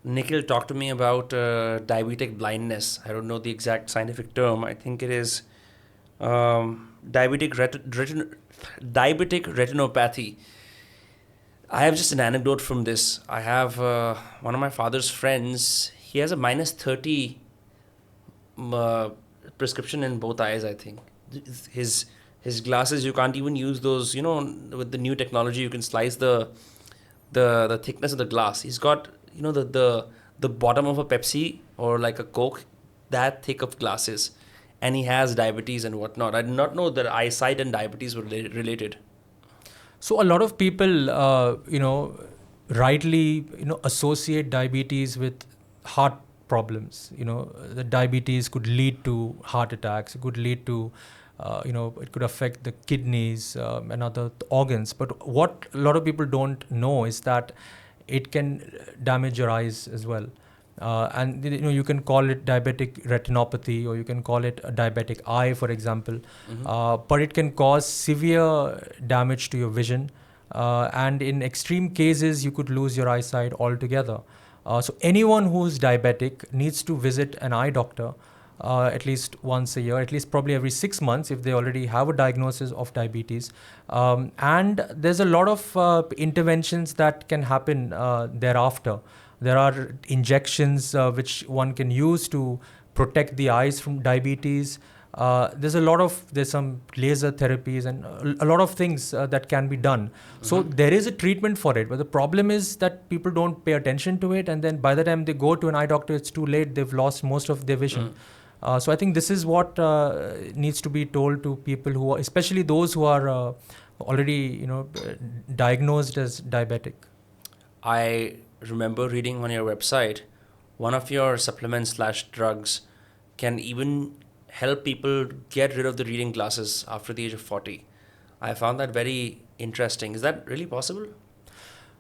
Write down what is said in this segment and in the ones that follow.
Nikhil talked to me about diabetic blindness. I don't know the exact scientific term. I think it is diabetic diabetic retinopathy. I have just an anecdote from this. I have one of my father's friends. He has a minus 30 uh, prescription in both eyes. I think his his glasses, you can't even use those. With the new technology, you can slice the thickness of the glass. He's got the bottom of a Pepsi or like a Coke, that thick of glasses, and he has diabetes and whatnot. I did not know that eyesight and diabetes were related. So a lot of people, rightly, associate diabetes with heart problems. The diabetes could lead to heart attacks. It could lead to, it could affect the kidneys and other organs. But what a lot of people don't know is that it can damage your eyes as well. And you can call it diabetic retinopathy, or you can call it a diabetic eye, for example. But it can cause severe damage to your vision, and in extreme cases you could lose your eyesight altogether. So anyone who's diabetic needs to visit an eye doctor at least once a year, at least probably every 6 months if they already have a diagnosis of diabetes. And there's a lot of interventions that can happen thereafter. There are injections which one can use to protect the eyes from diabetes. There's some laser therapies and a lot of things that can be done. So there is a treatment for it, but the problem is that people don't pay attention to it, and then by the time they go to an eye doctor, it's too late. They've lost most of their vision. So I think this is what needs to be told to people who are, especially those who are already, diagnosed as diabetic. I remember reading on your website, one of your supplements/drugs can even help people get rid of the reading glasses after the age of 40. I found that very interesting. Is that really possible?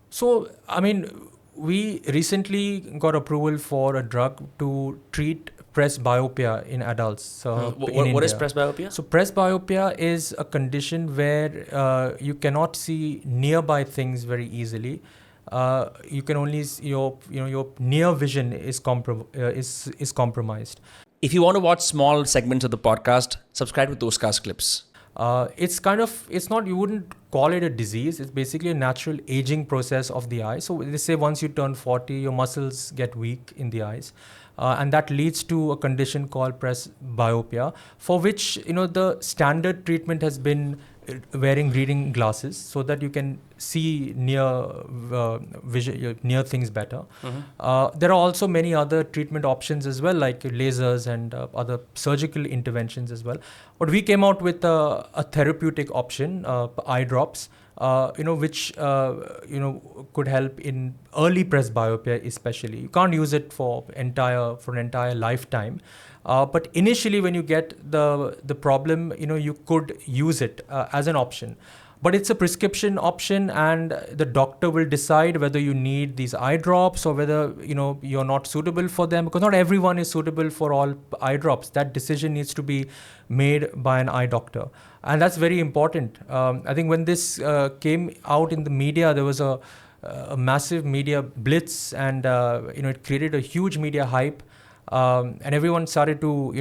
So, I mean, we recently got approval for a drug to treat presbyopia in adults in India. What is presbyopia? So presbyopia is a condition where you cannot see nearby things very easily. You can only your near vision is compromised. If you want to watch small segments of the podcast, subscribe to Dostcast Clips. It's not, you wouldn't call it a disease. It's basically a natural aging process of the eye. So they say once you turn 40, your muscles get weak in the eyes. And that leads to a condition called presbyopia, for which, the standard treatment has been wearing reading glasses so that you can see near things better. There are also many other treatment options as well, like lasers and other surgical interventions as well. But we came out with a therapeutic option, eye drops, which could help in early presbyopia especially. You can't use it for an entire lifetime. But initially, when you get the problem, you could use it as an option. But it's a prescription option, and the doctor will decide whether you need these eye drops or whether you're not suitable for them, because not everyone is suitable for all eye drops. That decision needs to be made by an eye doctor, and that's very important. I think when this came out in the media, there was a massive media blitz, and it created a huge media hype. And everyone started to,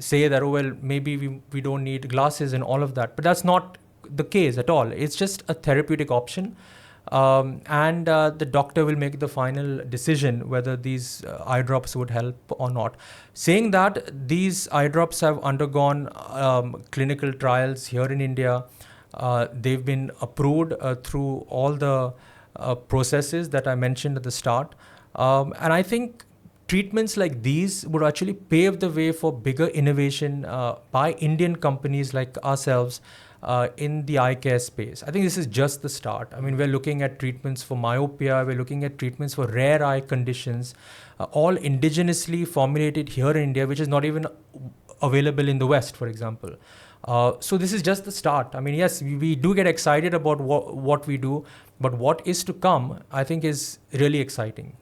say that, oh, well, maybe we don't need glasses and all of that. But that's not the case at all. It's just a therapeutic option. And the doctor will make the final decision whether these eye drops would help or not. Saying that, these eye drops have undergone clinical trials here in India. They've been approved through all the processes that I mentioned at the start. And I think treatments like these would actually pave the way for bigger innovation by Indian companies like ourselves in the eye care space. I think this is just the start. I mean, we're looking at treatments for myopia, we're looking at treatments for rare eye conditions, all indigenously formulated here in India, which is not even available in the West, for example. So this is just the start. I mean, yes, we do get excited about what we do, but what is to come, I think, is really exciting.